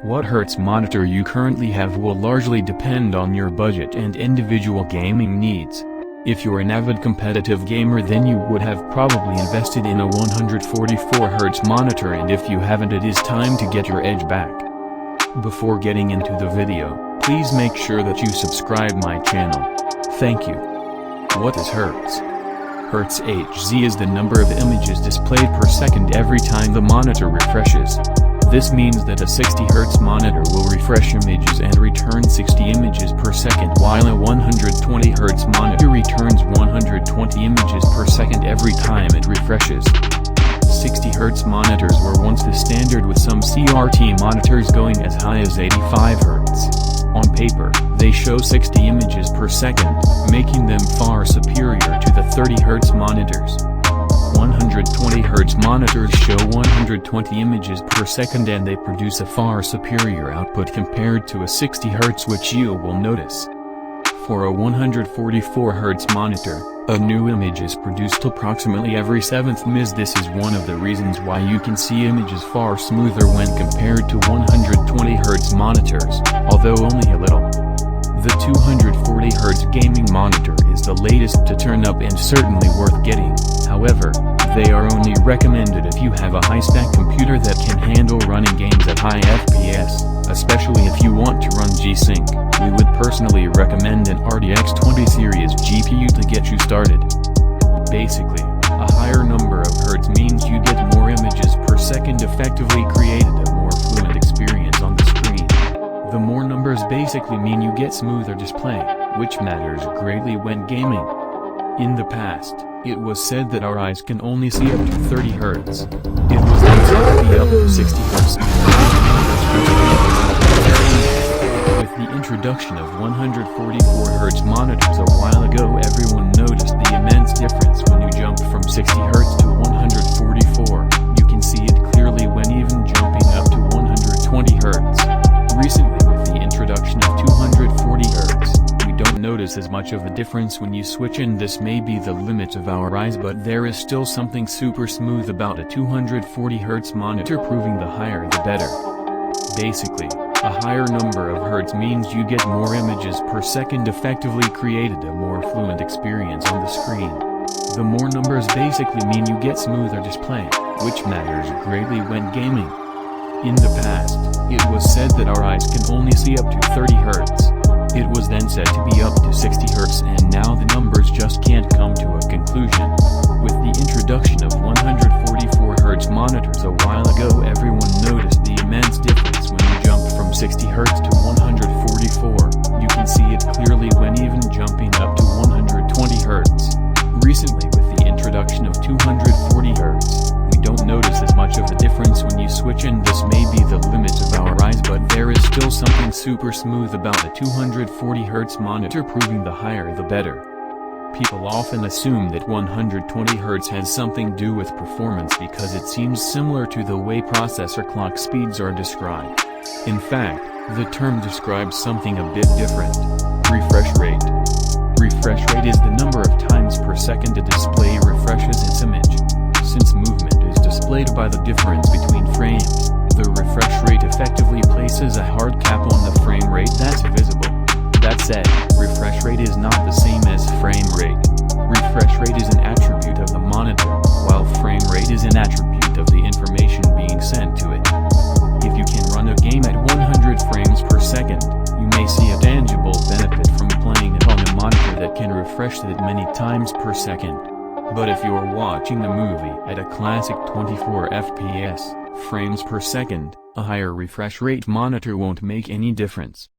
What Hertz monitor you currently have will largely depend on your budget and individual gaming needs. If you're an avid competitive gamer, then you would have probably invested in a 144 Hz monitor, and if you haven't, it is time to get your edge back. Before getting into the video, please make sure that you subscribe my channel. Thank you. What is Hertz? Hertz Hz is the number of images displayed per second every time the monitor refreshes. This means that a 60 Hz monitor will refresh images and return 60 images per second, while a 120 Hz monitor returns 120 images per second every time it refreshes. 60 Hz monitors were once the standard, with some CRT monitors going as high as 85 Hz. On paper, they show 60 images per second, making them far superior to the 30 Hz monitors. 120 Hz monitors show 120 images per second, and they produce a far superior output compared to a 60 Hz, which you will notice. For a 144 Hz monitor, a new image is produced approximately every 7th ms. This is one of the reasons why you can see images far smoother when compared to 120 Hz monitors, although only a little. The 240 Hz gaming monitor is the latest to turn up and certainly worth getting. However, they are only recommended if you have a high-spec computer that can handle running games at high FPS, especially if you want to run G-Sync. We would personally recommend an RTX 20 series GPU to get you started. Basically, a higher number of Hertz means you get more images per second, effectively created a more fluent experience on the screen. The more numbers basically mean you get smoother display, which matters greatly when gaming. In the past, it was said that our eyes can only see up to 30 Hz. It was then said to be up to 60 Hz. With the introduction of 144 Hz monitors a while ago, everyone noticed the immense difference when you jumped from 60 Hz to 144. You can see it clearly when even jumping up to 120 Hz. Recently, with the introduction of 240 Hz, don't notice as much of a difference when you switch, and this may be the limit of our eyes, but there is still something super smooth about a 240 Hz monitor, proving the higher the better. Basically, a higher number of Hertz means you get more images per second, effectively created a more fluent experience on the screen. The more numbers basically mean you get smoother display, which matters greatly when gaming. In the past, it was said that our eyes can only see up to 30 Hz. It was then said to be up to 60 Hz, and now the numbers just can't come to a conclusion. With the introduction of 144 Hz monitors a while ago, everyone noticed the immense difference when you jumped from 60 Hz to 144. You can see it clearly when even jumping up to 120 Hz. Recently, with the introduction of 240 Hz, we don't notice as much of a difference when you switch, and this may be the limit of our eyes, but there is still something super smooth about a 240 Hz monitor, proving the higher the better. People often assume that 120 Hz has something to do with performance because it seems similar to the way processor clock speeds are described. In fact, the term describes something a bit different. Refresh rate. Refresh rate is the number of times per second a display refreshes its image. Since movement is displayed by the difference between frames, the refresh rate effectively places a hard cap on the frame rate that's visible. That said, refresh rate is not the same as frame rate. Refresh rate is an attribute of the monitor, while frame rate is an attribute of the information being sent to it. If you can run a game at 100 frames per second, you may see a tangible benefit from playing it on a monitor that can refresh it many times per second. But if you're watching a movie at a classic 24 FPS, frames per second, a higher refresh rate monitor won't make any difference.